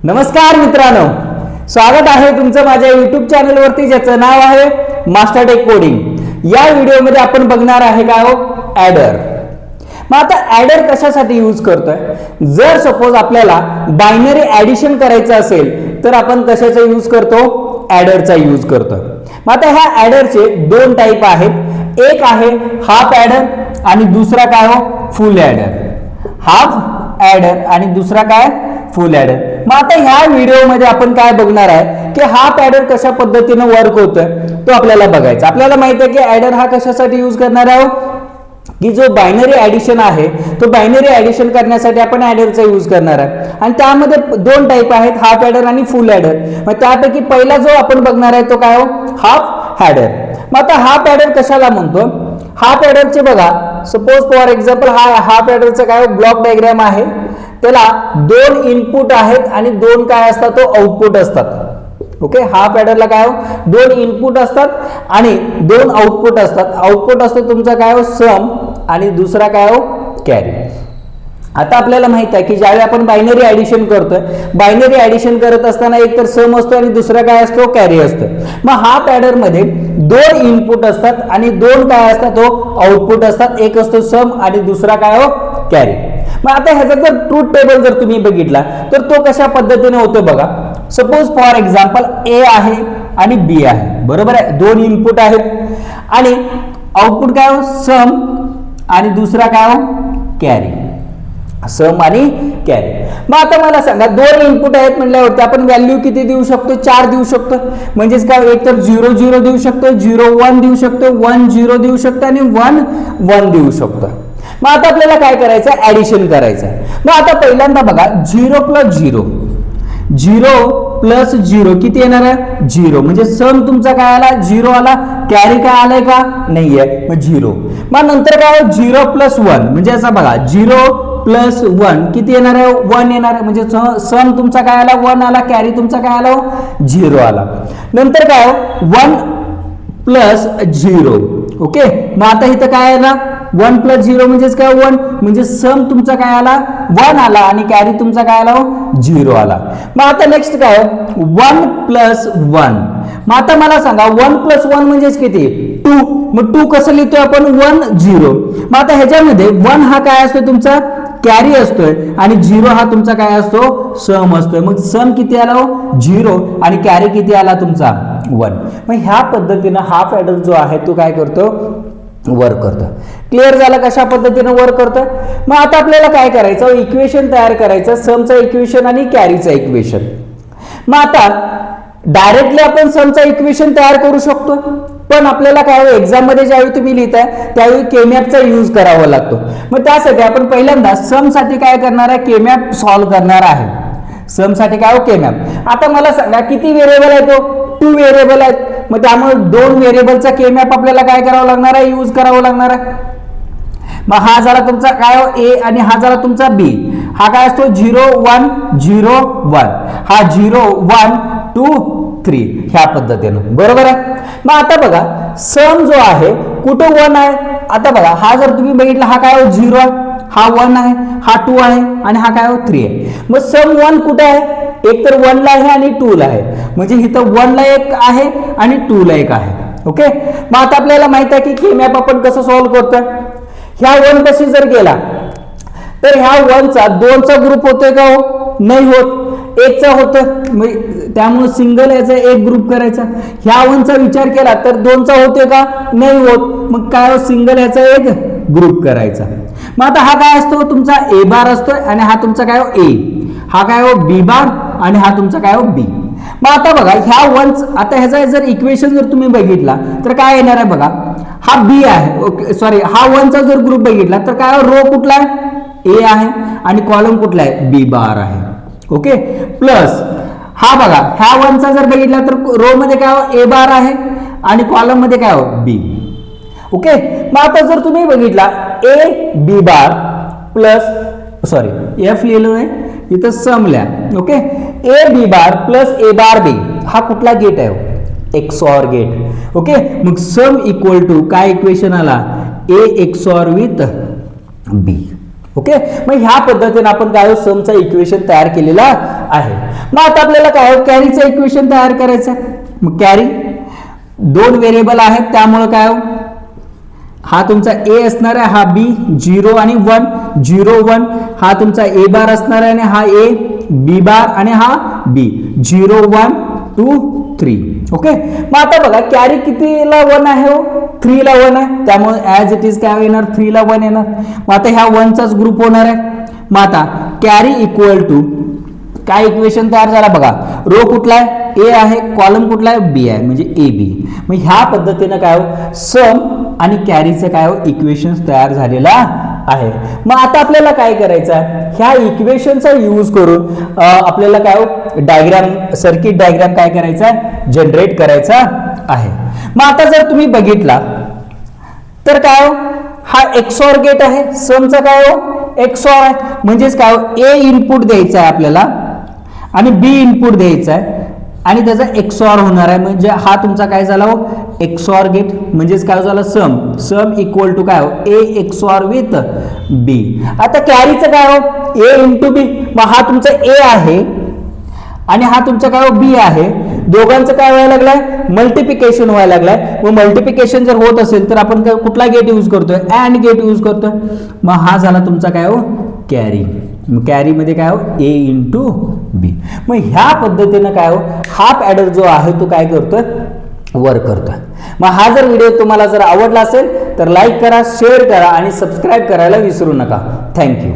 नमस्कार मित्रांनो, स्वागत आहे तुमचं माझ्या YouTube चॅनलवरती ज्याचं नाव आहे मास्टर टेक कोडिंग. या व्हिडिओमध्ये आपण बघणार आहे काय हो, ॲडर. मग आता ॲडर कशासाठी यूज करतोय? जर सपोज आपल्याला बायनरी ॲडिशन करायचं असेल तर आपण कशाचा यूज करतो? ॲडरचा यूज करतो. मग आता ह्या ॲडरचे दोन टाईप आहेत. एक आहे हाफ ॲडर आणि दुसरा काय हो, फुल ॲडर. हाफ ॲडर आणि दुसरा काय, फुल ॲडर. मग आता ह्या व्हिडिओमध्ये आपण काय बघणार आहे की हाफ ॲडर कशा पद्धतीने वर्क होतोय तो आपल्याला बघायचा. आपल्याला माहिती आहे की ॲडर हा कशासाठी यूज करणार आहोत की जो बायनरी ॲडिशन आहे तो बायनरी ॲडिशन करण्यासाठी आपण ॲडरचा यूज करणार आहे. आणि त्यामध्ये दोन टाईप आहेत, हाफ ॲडर आणि फुल ॲडर. मग त्यापैकी पहिला जो आपण बघणार आहे तो काय हो, हाफ ॲडर. मग आता हाफ ॲडर कशाला म्हणतो? हाफ ॲडरचे बघा, सपोज फॉर एक्झाम्पल हा हाफ ॲडरचा काय ब्लॉक डायग्राम आहे. त्याला दोन इनपुट आहेत आणि दोन काय असतात, तो आउटपुट असतात. ओके, हाफ ॲडरला काय हो, दोन इनपुट असतात आणि दोन आउटपुट असतात. आउटपुट असतो तुमचा काय हो, सम, आणि दुसरा काय हो, कॅरी. आता आपल्याला माहित आहे की ज्यावेळी आपण बायनरी ॲडिशन करतोय, बायनरी ॲडिशन करत असताना एक तर सम असतो आणि दुसरा काय असतो, कॅरी असतो. मग हाफ ॲडर मध्ये दोन इनपुट असतात आणि दोन काय असतात, तो आउटपुट असतात. एक असतो सम आणि दुसरा काय हो, कॅरी. मग आता ह्याचा जर ट्रूथ टेबल जर तुम्ही बघितला तर तो कशा पद्धतीने होतो बघा. सपोज फॉर एक्झाम्पल ए आहे आणि बी आहे, बरोबर आहे. दोन इनपुट आहेत आणि आउटपुट काय हो, सम आणि दुसरा काय हो, कॅरी. सम आणि कॅरी. मग आता मला सांगा, दोन इनपुट आहेत म्हटल्यावरती आपण व्हॅल्यू किती देऊ शकतो? 4 देऊ शकतो. म्हणजेच काय, एक तर 0 0 देऊ शकतो, 0 1 देऊ शकतो, 1 0 देऊ शकतो आणि 1 1 देऊ शकतो. मग आता आपल्याला काय करायचं, ऍडिशन करायचं. मग आता पहिल्यांदा बघा, 0 प्लस 0, 0 प्लस 0 किती येणार आहे, 0. म्हणजे सम तुमचा काय आला, 0 आला. कॅरी काय आलाय का, नाहीये, मग 0. मग नंतर काय, 0 प्लस 1 म्हणजे असं बघा, 0 प्लस 1 किती येणार आहे, 1 येणार आहे. म्हणजे सम तुमचा काय आला, 1 आला. कॅरी तुमचा काय आला, 0 आला. नंतर काय, 1 प्लस 0. ओके, मग आता इथं काय आहे ना, 1 प्लस 0 म्हणजेच काय, 1. म्हणजे सम तुमचा काय आला, 1 आला आणि कॅरी तुमचा काय आला, 0 आला. मग आता नेक्स्ट काय, 1 प्लस 1. मग आता मला सांगा, 1 प्लस 1 म्हणजेच किती, 2. मग 2 कसं लिहितोय आपण, 1 0. मग आता ह्याच्यामध्ये 1 हा काय असतो तुमचा, कॅरी असतोय आणि 0 हा तुमचा काय असतो, सम असतोय. मग सम किती आला, 0 आणि कॅरी किती आला तुमचा, 1. मग ह्या पद्धतीनं हाफ ॲडर जो आहे तो काय करतो, वर्क करतो. क्लिअर झालं कशा पद्धतीने वर्क करतं? मग आता आपल्याला काय करायचं, इक्वेशन तयार करायचं, समचा इक्वेशन आणि कॅरीचा इक्वेशन. मग आता डायरेक्टली आपण समचा इक्वेशन तयार करू शकतो, पण आपल्याला काय, एक्झाम मध्ये ज्यावेळी तुम्ही लिहिताय त्यावेळी केमॅपचा यूज करावा लागतो. मग त्यासाठी आपण पहिल्यांदा सम साठी काय करणार आहे, केमॅप सॉल्व्ह करणार आहे. सम साठी काय हो, केमॅप. आता मला सांगा किती व्हेरिएबल आहे, तो 2 व्हेरिएबल आहेत. मग त्यामुळे 2 व्हेरिएबलचा केमॅप आपल्याला काय करावं लागणार आहे, यूज करावं लागणार आहे. मग हा झाला तुमचा काय हो, ए, आणि हा झाला तुमचा बी. हा काय असतो, 0 1 0 1. हा 0 1 2 3 ह्या पद्धतीनं, बरोबर आहे. मग आता बघा, सम जो आहे कुठं 1 आहे. आता बघा, हा जर तुम्ही बघितला, हा काय हो, 0 आहे, हा 1 आहे, हा 2 आहे आणि हा काय हो, 3 आहे. मग सम 1 कुठे आहे, एक तर 1 ला आहे आणि 2 ला आहे. म्हणजे इथं 1 ला एक आहे आणि 2 ला एक आहे. ओके, मग आता आपल्याला माहित आहे की केमॅप आपण कसं सॉल्व्ह करतोय. ह्या 1 पाशी जर गेला तर ह्या 1 चा 2 चा ग्रुप होतोय का हो, नाही होत. 1 चा होतं, त्यामुळे सिंगल याचा एक ग्रुप करायचा. ह्या 1 चा विचार केला तर 2 चा होतोय का, नाही होत. मग काय हो, सिंगल याचा एक ग्रुप करायचा. मग आता हा काय असतो तुमचा, ए बार असतोय आणि हा तुमचा काय हो, ए. हा काय हो, बी बार आणि हा तुमचा काय हो, बी. मग आता बघा, ह्या 1 आता ह्याचा जर इक्वेशन जर तुम्ही बघितला तर काय येणार आहे बघा, हा बी आहे. ओके, सॉरी, हा 1 चा जर ग्रुप बघितला तर काय हो, रो कुठला आहे, ए आहे आणि कॉलम कुठला आहे, बी बार आहे. ओके, प्लस हा बघा, ह्या 1 चा जर बघितला तर रो मध्ये काय हो, ए बार आहे आणि कॉलम मध्ये काय हो, बी. ओके, मग आता जर तुम्ही बघितला, A B bar plus, sorry F लिहिलं आहे इथं, सम लिहा. ओके, ए बी बार प्लस ए बार बी हा कुठला गेट आहे, एक्सऑर गेट. ओके, मग सम इक्वल टू काय इक्वेशन आला, A XOR with B. Okay, मग ह्या पद्धतीने आपण काय समचा इक्वेशन तयार केलेला आहे. मग आता आपल्याला काय कॅरीचं इक्वेशन तयार करायचं आहे. मग कॅरी दोन व्हेरिएबल आहेत त्यामुळे काय हा तुमचा ए असणार आहे, हा बी, 0 आणि 1, 0 1 हा तुमचा ए बार असणार आहे आणि हा ए, बी बार आणि हा बी, 0 1 2 3. ओके. मग आता बघा कॅरी कितीला 1 आहे, 3 ला 1 आहे, त्यामुळे ऍज इट इज काय येणार 3 ला 1 येणार. मग आता ह्या 1 चाच ग्रुप होणार आहे. मग आता कॅरी इक्वल टू काय इक्वेशन तयार झाला बघा, रो कुठला आहे ए आहे, कॉलम कुठला आहे बी आहे, म्हणजे ए बी. मग ह्या पद्धतीने काय सम आणि कॅरीचं काय इक्वेशन तयार झालेला आहे. मग आता आपल्याला काय करायचं आहे, ह्या इक्वेशनचा यूज करून आपल्याला काय डायग्राम, सर्किट डायग्राम काय करायचा आहे, जनरेट करायचा आहे. मग आता जर तुम्ही बघितला तर काय हा एक्सऑर गेट आहे, समचा काय एक्सऑर आहे, म्हणजेच काय ए इनपुट द्यायचा आहे आपल्याला आणि बी इनपुट द्यायचा आहे आणि त्याचा एक्सऑर होणार आहे. म्हणजे हा तुमचा काय झाला एक्सऑर गेट, म्हणजेच काय झालं सम, सम इक्वल टू काय ए एक्सऑर विथ बी. आता कॅरीचं काय ए इंटू बी, मग हा तुमचा ए आहे आणि हा तुमचा काय बी आहे, दोघांचं काय व्हायला लागलाय मल्टिप्लिकेशन व्हायला लागलाय. मग मल्टिप्लिकेशन जर होत असेल तर आपण कुठला गेट यूज करतोय, अँड गेट यूज करतोय. मग हा झाला तुमचा काय कॅरी. कॅरी मध्ये काय ए इंटू बी. मग ह्या पद्धतीनं काय हाफ ॲडर जो आहे तो काय करतोय वर्क करतोय. मग हा जर व्हिडिओ तुम्हाला जर आवडला असेल तर लाईक करा, शेअर करा आणि सबस्क्राईब करायला विसरू नका. थँक्यू.